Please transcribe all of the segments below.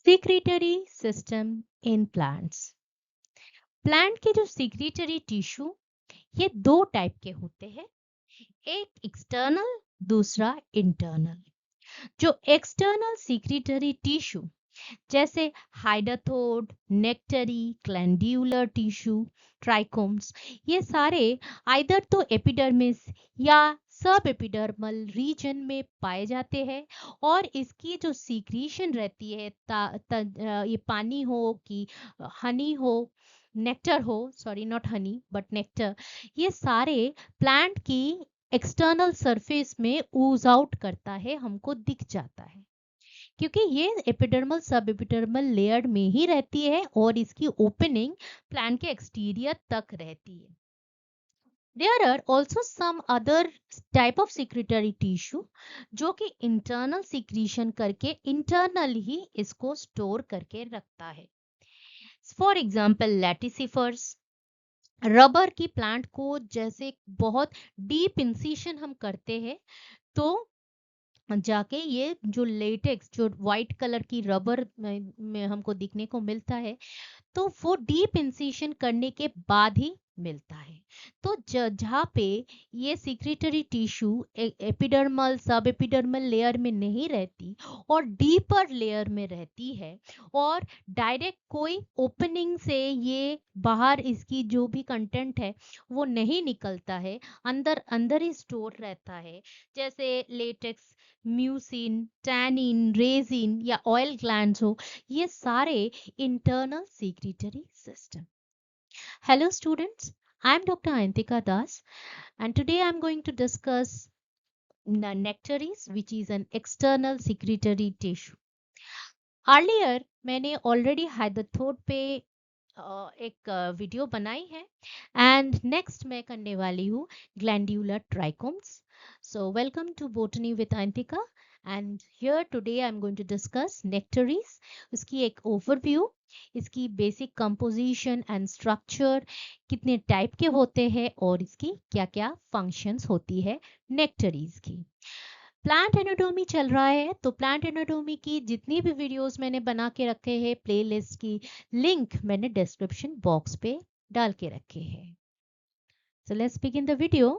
Secretory system in plants. Plant के जो secretory tissue ये दो टाइप के होते हैं, एक एक्सटर्नल, दूसरा इंटरनल। जो एक्सटर्नल सिक्रीटरी टिश्यू जैसे हाइडाथोड, नेक्टरी, ग्लैंड्यूलर टिश्यू, ट्राइकोम्स, ये सारे आइदर तो एपिडर्मिस या सब एपिडर्मल रीजन में पाए जाते हैं और इसकी जो सीक्रीशन रहती है ये पानी हो कि हनी हो, नेक्टर हो, sorry not Honey but nectar, ये सारे प्लांट की एक्सटर्नल सरफेस में ऊज आउट करता है, हमको दिख जाता है क्योंकि ये एपिडर्मल सब एपिडर्मल लेयर में ही रहती है और इसकी ओपनिंग प्लांट के एक्सटीरियर तक रहती है। There are also some other type of secretory tissue जो कि internal secretion करके internal ही इसको स्टोर करके रखता है। For example, laticifers, रबर की प्लांट को जैसे बहुत डीप इंसिशन हम करते हैं तो जाके ये जो लेटेक्स जो व्हाइट कलर की रबर में हमको दिखने को मिलता है तो वो डीप इंसिशन करने के बाद ही मिलता है। तो जहाँ पे ये सिक्रीटरी टिश्यू एपिडर्मल सब एपिडर्मल लेयर में नहीं रहती और डीपर लेयर में रहती है और डायरेक्ट कोई ओपनिंग से ये बाहर इसकी जो भी कंटेंट है वो नहीं निकलता है, अंदर अंदर ही स्टोर रहता है, जैसे लेटेक्स, म्यूसिन, टैनिन, रेजिन या ऑयल ग्लैंड्स हो, ये सारे internal secretory system. Hello students, I am Dr. Ayantika Das and today I am going to discuss nectaries which is an external secretory tissue. Earlier मैंने already हाइड्रोथोड पे एक video बनाई है and next मैं करने वाली हूँ glandular trichomes. So welcome to Botany with Ayantika and here today I'm going to discuss nectaries. उसकी एक ओवरव्यू, इसकी बेसिक कंपोजिशन एंड स्ट्रक्चर, कितने टाइप के होते हैं और इसकी क्या क्या फंक्शंस होती है नेक्टरीज की. प्लांट एनाटोमी चल रहा है तो प्लांट एनाटोमी की जितनी भी वीडियोस मैंने बना के रखे हैं प्लेलिस्ट की लिंक मैंने डिस्क्रिप्शन बॉक्स पे डाल के रखे हैं. So let's begin the video.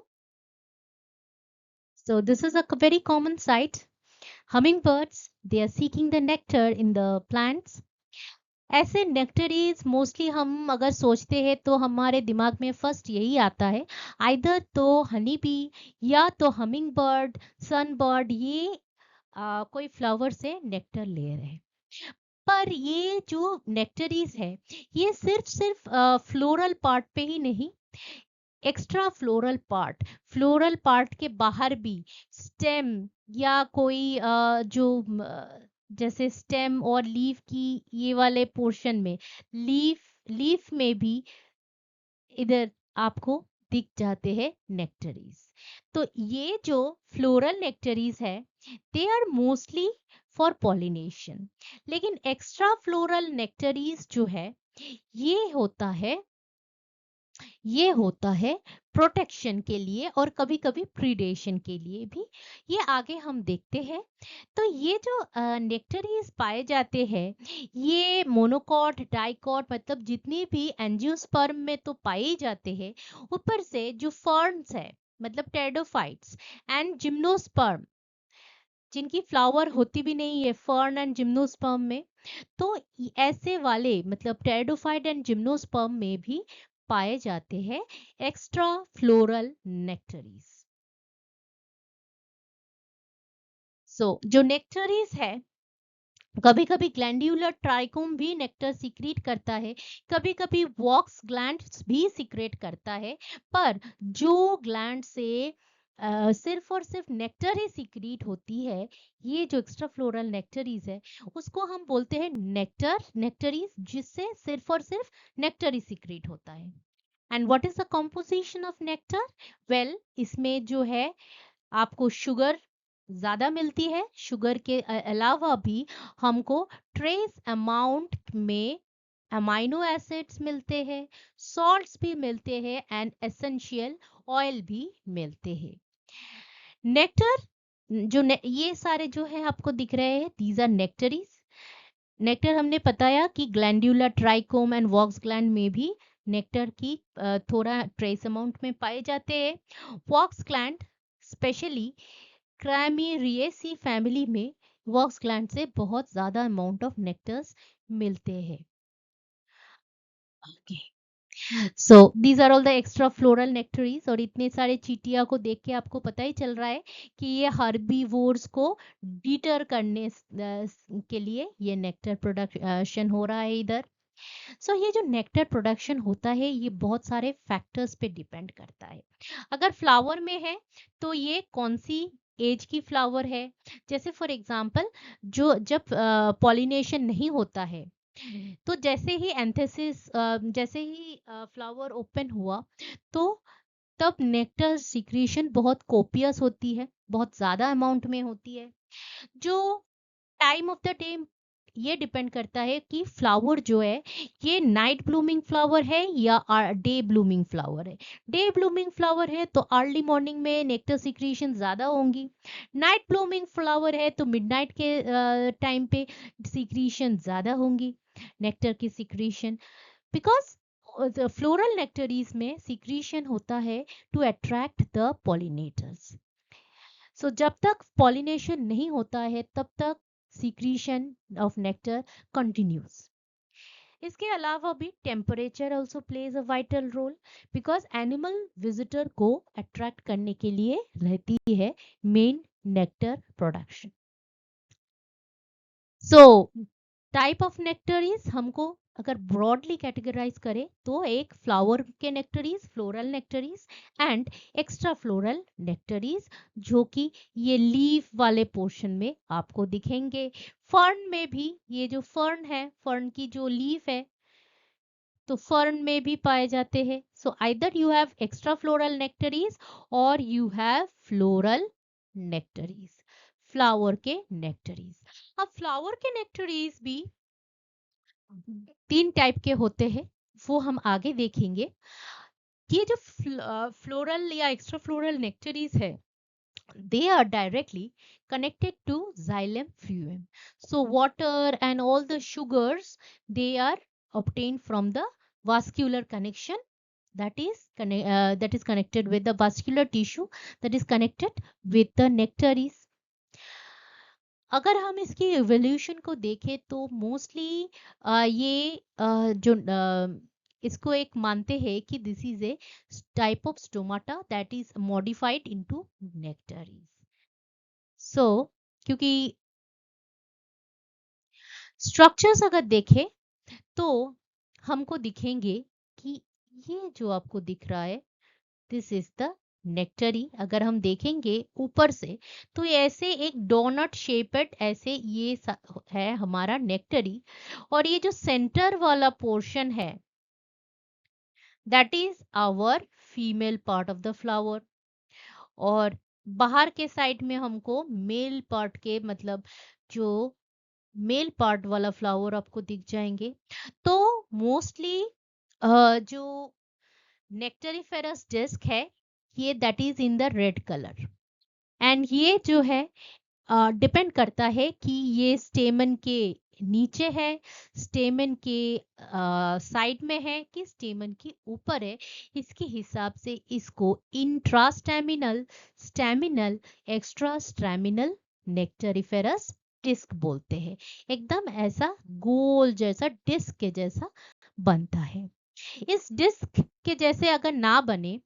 So this is a very common sight. Hummingbirds, they are seeking the nectar in the plants. ऐसे नेक्टरीज मोस्टली हम अगर सोचते हैं तो हमारे दिमाग में फर्स्ट यही आता है, आइदर तो हनी बी या तो हमिंग बर्ड, सन बर्ड, ये कोई फ्लावर से नेक्टर ले रहे हैं. पर ये जो नेक्टरीज है ये सिर्फ फ्लोरल पार्ट पे ही नहीं, एक्स्ट्रा फ्लोरल पार्ट के बाहर भी स्टेम या कोई जैसे स्टेम और लीफ की ये वाले पोर्शन में लीफ में भी इधर आपको दिख जाते हैं नेक्टरीज. तो ये जो फ्लोरल नेक्टरीज है they are mostly for pollination, लेकिन एक्स्ट्रा फ्लोरल नेक्टरीज जो है ये होता है प्रोटेक्शन के लिए और कभी कभी प्रीडेशन के लिए भी, ये आगे हम देखते हैं. तो ये जो नेक्टरीज पाए जाते हैं ये मोनोकॉट, डाइकॉट, मतलब जितनी भी एंजियोस्पर्म में तो पाए जाते हैं, ऊपर से जो फर्न्स है मतलब टेरिडोफाइट्स एंड जिम्नोस्पर्म, जिनकी फ्लावर होती भी नहीं है फर्न एंड जिम्नोस्पर्म में, तो ऐसे वाले मतलब टेरिडोफाइट एंड जिम्नोस्पर्म में भी पाए जाते हैं एक्स्ट्रा फ्लोरल नेक्टरीज. सो जो नेक्टरीज है, कभी कभी ग्लैंड्यूलर ट्राइकोम भी नेक्टर सीक्रेट करता है, कभी कभी वॉक्स ग्लैंड्स भी सीक्रेट करता है, पर जो ग्लैंड से सिर्फ और सिर्फ नेक्टर ही सीक्रेट होती है, ये जो एक्स्ट्रा फ्लोरल नेक्टरीज है उसको हम बोलते हैं नेक्टरीज, जिससे सिर्फ और सिर्फ नेक्टर ही सीक्रेट होता है. And what is the composition of nectar? Well, इसमें जो है आपको शुगर ज्यादा मिलती है, शुगर के अलावा भी हमको ट्रेस अमाउंट में अमाइनो एसिड्स मिलते हैं, सॉल्ट्स भी मिलते हैं एंड एसेंशियल ऑयल भी मिलते हैं. नेक्टर ये सारे जो है आपको दिख रहे हैं, दीज आर नेक्टरीज. नेक्टर हमने बताया कि glandular trichome and wax gland में भी नेक्टर की थोड़ा ट्रेस अमाउंट में पाए जाते हैं। वॉक्स ग्लैंड स्पेशली क्राइमेरिएसी फैमिली में वॉक्स ग्लैंड से बहुत ज्यादा अमाउंट ऑफ नेक्टर्स मिलते हैं। Okay, so these are all the extra floral nectaries. और इतने सारे चीटिया को देख के आपको पता ही चल रहा है कि ये हर्बीवोर्स को डिटर करने के लिए ये नेक्टर प्रोडक्शन हो रहा है इधर। सो ये जो नेक्टर प्रोडक्शन होता है ये बहुत सारे फैक्टर्स पे डिपेंड करता है। अगर फ्लावर में है तो ये कौन सी एज की फ्लावर है, जैसे फॉर एग्जांपल जो जब पॉलिनेशन नहीं होता है तो जैसे ही एंथेसिस जैसे ही फ्लावर ओपन हुआ तो तब नेक्टर सिक्रीशन बहुत कोपियस होती है, बहुत ज्यादा अमाउंट में होती है। जो टाइम ऑफ द डे ये डिपेंड करता है कि फ्लावर जो है ये नाइट ब्लूमिंग फ्लावर है या डे ब्लूमिंग फ्लावर है। डे ब्लूमिंग फ्लावर है तो अर्ली मॉर्निंग में नेक्टर सिक्रीशन ज्यादा होंगी। नाइट ब्लूमिंग फ्लावर है तो मिडनाइट के टाइम पे सिक्रीशन ज्यादा होंगी नेक्टर की सिक्रीशन, बिकॉज फ्लोरल नेक्टरीज में सिक्रीशन होता है टू अट्रैक्ट द पॉलिनेटर्स। सो जब तक पॉलिनेशन नहीं होता है तब तक सिक्रीशन ऑफ नेक्टर कंटिन्यूस। इसके अलावा भी temperature also plays a vital role, because animal visitor को अट्रैक्ट करने के लिए रहती है main nectar production. So type of nectaries हमको अगर ब्रॉडली कैटेगराइज करें तो एक फ्लावर के nectaries, floral nectaries and extra floral nectaries, जो कि ये लीफ वाले पोर्शन में आपको दिखेंगे। फर्न में भी ये जो फर्न है, फर्न की जो लीफ है तो फर्न में भी पाए जाते हैं। So either you have extra floral nectaries और you have floral nectaries, flower के नेक्टरीज। अब फ्लावर के नेक्टरीज भी 3 टाइप के होते हैं, वो हम आगे देखेंगे। ये जो फ्लोरल या एक्स्ट्रा फ्लोरल नेक्टरीज है they are directly connected to xylem phloem. So water and all the sugars they are obtained from the vascular connection that is connected with the vascular tissue that is connected with the nectaries. अगर हम इसकी evolution को देखें तो mostly ये जो इसको एक मानते हैं कि this is a type of stomata that is modified into nectaries. So क्योंकि स्ट्रक्चर्स अगर देखें तो हमको दिखेंगे कि ये जो आपको दिख रहा है दिस इज द नेक्टरी। अगर हम देखेंगे ऊपर से तो ये ऐसे एक डोनट शेपेड ऐसे ये है हमारा नेक्टरी। और ये जो सेंटर वाला पोर्शन है that is our female part of the flower. और बाहर के साइड में हमको मेल पार्ट के मतलब जो मेल पार्ट वाला फ्लावर आपको दिख जाएंगे। तो मोस्टली जो नेक्टरीफेरस डिस्क है ये that is in the red colour. And ये जो है डिपेंड करता है कि ये स्टेमन के नीचे है, स्टेमन के साइड में है कि स्टेमन के ऊपर है। इसके हिसाब से इसको इंट्रास्टैमिनल, स्टैमिनल, एक्स्ट्रा स्टैमिनल नेक्टरीफेरस डिस्क बोलते हैं। एकदम ऐसा गोल जैसा डिस्क के जैसा बनता है। इस डिस्क के जैसे अगर ना बने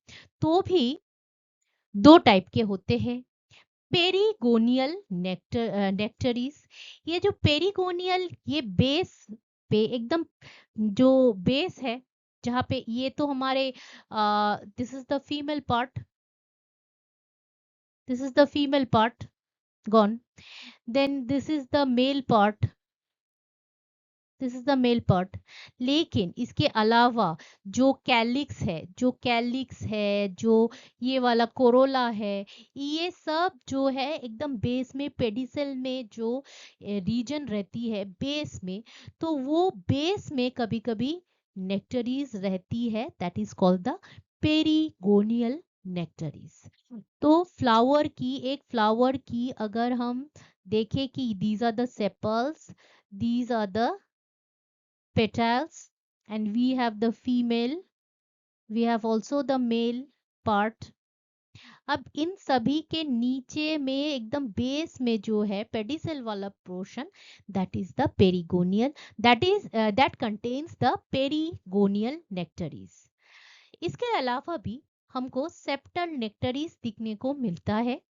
तो भी 2 टाइप के होते हैं, पेरिगोनियल नेक्टरीज। ये जो पेरिगोनियल ये बेस पे एकदम जो बेस है जहाँ पे ये तो हमारे this is the female part, this is the female part gone, then this is the male part, this is the male part. लेकिन इसके अलावा जो कैलिक्स है, जो कैलिक्स है, जो ये वाला कोरोला है, ये सब जो है एकदम बेस में पेडिसल में जो रीजन रहती है बेस में, तो वो बेस में कभी कभी नेक्टरीज रहती है that is called the perigonial नेक्टरीज। तो फ्लावर की, एक फ्लावर की अगर हम देखे कि these are the sepals, these are the petals, and we have the female, we have also the male part. अब इन सभी के नीचे में एकदम बेस में जो है पेडिसेल वाला portion, that is the perigonial, that contains the perigonial nectaries. इसके अलावा भी हमको सेप्टल नेक्टरीज दिखने को मिलता है।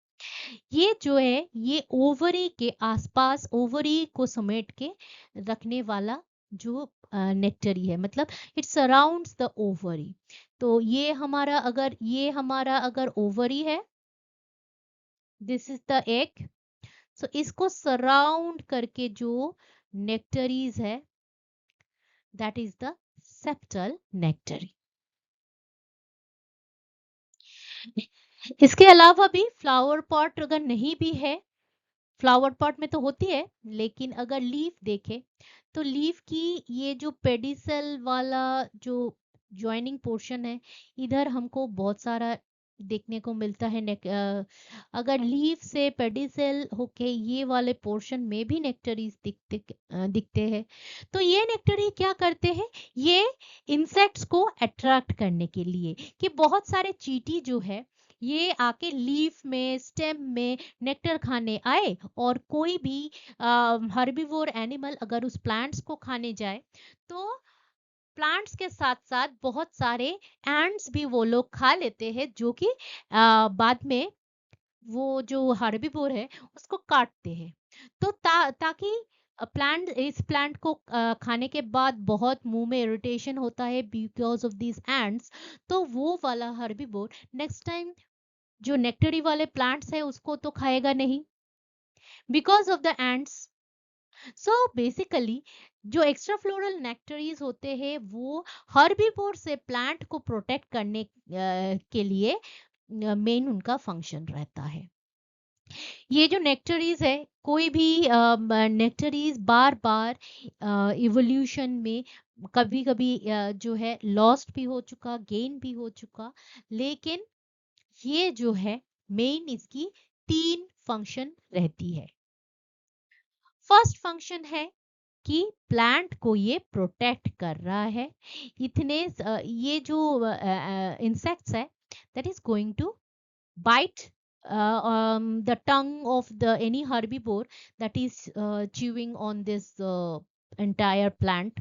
ये जो है ये ओवरी के आसपास, ओवरी को समेट के रखने वाला जो नेक्टरी है, मतलब इट सराउंड्स द ओवरी। तो ये हमारा अगर ओवरी है, दिस इज द एग, सो इसको सराउंड करके जो नेक्टरीज है, दैट इज द सेप्टल नेक्टरी। इसके अलावा भी फ्लावर पॉट अगर नहीं भी है, फ्लावर पॉट में तो होती है, लेकिन अगर लीफ देखे तो लीफ की ये जो पेडिसल वाला जो ज्वाइनिंग पोर्शन है, इधर हमको बहुत सारा देखने को मिलता है। अगर लीफ से पेडिसल होके ये वाले पोर्शन में भी नेक्टरीज दिखते हैं। तो ये नेक्टरी क्या करते हैं, ये इंसेक्ट्स को अट्रैक्ट करने के लिए, कि बहुत सारे चींटी जो है ये आके लीफ में, स्टेम में नेक्टर खाने आए, और कोई भी हर्बीवोर एनिमल अगर उस प्लांट्स को खाने जाए तो प्लांट्स के साथ साथ बहुत सारे एंट्स भी वो लोग खा लेते हैं, जो कि बाद में वो जो हर्बीवोर है उसको काटते हैं। तो ताकि इस प्लांट को खाने के बाद बहुत मुंह में इरिटेशन होता है बिकॉज ऑफ दिस एंट्स, तो वो वाला हर्बीवोर नेक्स्ट टाइम जो नेक्टरी वाले प्लांट्स है उसको तो खाएगा नहीं, because of the ants. So basically जो एक्स्ट्रा फ्लोरल नेक्टरीज होते हैं वो हर्बीवोर से प्लांट को प्रोटेक्ट करने के लिए मेन उनका फंक्शन रहता है। ये जो नेक्टरीज है, कोई भी नेक्टरीज बार बार इवोल्यूशन में कभी कभी जो है लॉस्ट भी हो चुका, गेन भी हो चुका, लेकिन ये जो है मेन इसकी 3 फंक्शन रहती है। फर्स्ट फंक्शन है कि प्लांट को ये प्रोटेक्ट कर रहा है, इतने ये जो इंसेक्ट्स है that is going to bite the tongue of the any herbivore that is chewing on this entire plant,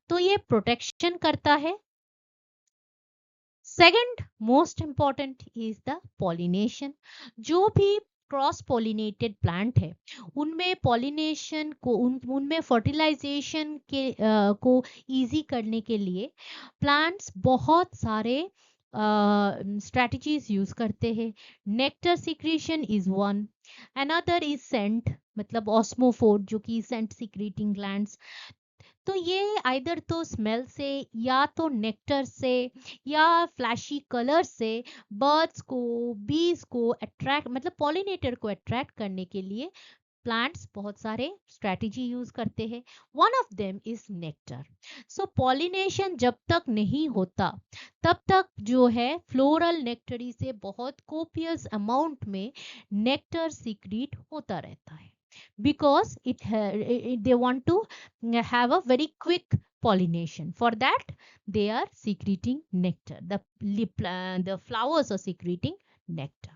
तो ये प्रोटेक्शन करता है। Second most important is the pollination. जो भी क्रॉस पॉलिनेटेड प्लांट है उनमें पॉलिनेशन को उनमें फर्टिलाइजेशन के को इजी करने के लिए प्लांट्स बहुत सारे स्ट्रेटजीज यूज करते हैं। Nectar secretion is one, another is scent, मतलब ऑस्मोफोर जो कि सेंट सिक्रीटिंग ग्लैंड्स। तो ये आइदर तो स्मेल से या तो नेक्टर से या फ्लैशी कलर से बर्ड्स को, बीज को अट्रैक्ट, मतलब पॉलिनेटर को अट्रैक्ट करने के लिए प्लांट्स बहुत सारे स्ट्रेटजी यूज करते हैं। One of them is nectar. So pollination जब तक नहीं होता तब तक जो है फ्लोरल नेक्टरी से बहुत कोपियस अमाउंट में नेक्टर सीक्रेट होता रहता है, because they want to have a very quick pollination. For that they are secreting nectar, the flowers are secreting nectar.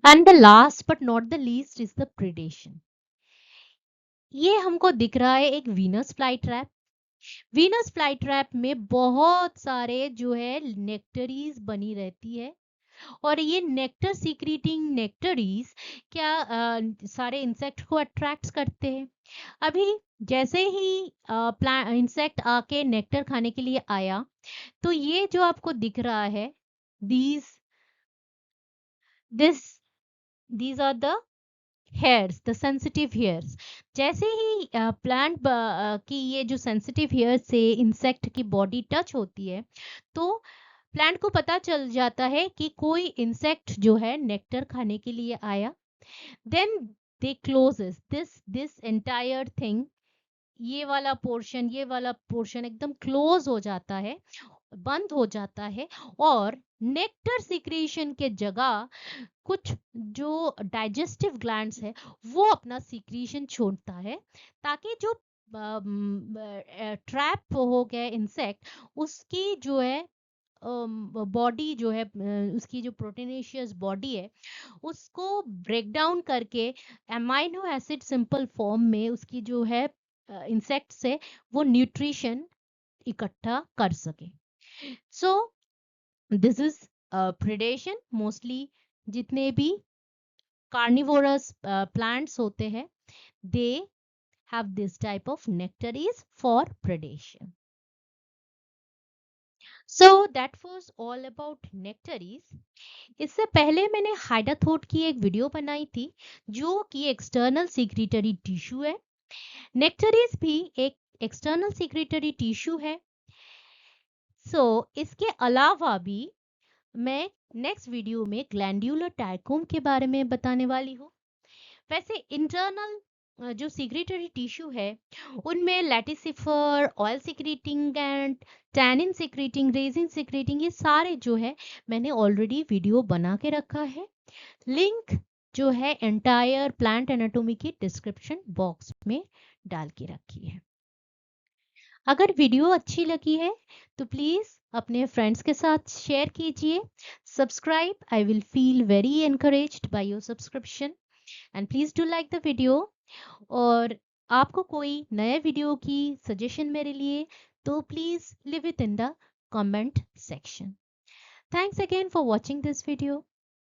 And the last but not the least is the predation. ये हमको दिख रहा है एक Venus fly trap. Venus fly trap में बहुत सारे जो है नेक्टरीज बनी रहती है, और ये नेक्टर सीक्रेटिंग नेक्टरीज क्या सारे इंसेक्ट को अट्रैक्ट करते हैं। अभी जैसे ही इंसेक्ट आके नेक्टर खाने के लिए आया, तो ये जो आपको दिख रहा है, these are the hairs, the sensitive hairs। जैसे ही प्लांट की ये जो सेंसिटिव हेयर से इंसेक्ट की बॉडी टच होती है, तो प्लांट को पता चल जाता है कि कोई इंसेक्ट जो है नेक्टर खाने के लिए आया। Then they closes this entire thing, ये वाला पोर्शन एकदम क्लोज हो जाता है, बंद हो जाता है, और नेक्टर सिक्रीशन के जगह कुछ जो डाइजेस्टिव ग्लैंड्स है वो अपना सिक्रीशन छोड़ता है, ताकि जो ट्रैप हो गया इंसेक्ट उसकी जो है बॉडी जो है, उसकी जो प्रोटीनेशियस बॉडी है उसको ब्रेक डाउन करके अमाइनो एसिड सिंपल फॉर्म में उसकी जो है इंसेक्ट से वो न्यूट्रिशन इकट्ठा कर सके। So this is predation. Mostly जितने भी कार्निवोरस प्लांट्स होते हैं they have this type of nectaries for predation. So that was all about nectaries. इससे पहले मैंने हाइडाथोट की एक वीडियो बनाई थी जो कि एक्सटर्नल सिक्रीटरी टिश्यू है। नेक्टरीज भी एक एक्सटर्नल सिक्रीटरी टिश्यू है। इसके अलावा भी मैं नेक्स्ट वीडियो में ग्लैंड्यूलर टाइकोम के बारे में बताने वाली हूँ। वैसे इंटरनल जो सिक्रीटरी टिश्यू है उनमें laticifer, oil secreting and tannin secreting, resin secreting, ये सारे जो है मैंने ऑलरेडी वीडियो बना के रखा है। लिंक जो है एंटायर प्लांट एनाटॉमी की डिस्क्रिप्शन बॉक्स में डाल के रखी है। अगर वीडियो अच्छी लगी है तो प्लीज अपने फ्रेंड्स के साथ शेयर कीजिए। Subscribe, I will feel very encouraged by your subscription and please do like the video. और आपको कोई नए वीडियो की सजेशन मेरे लिए तो please live it in the comment section. Thanks again for watching this video.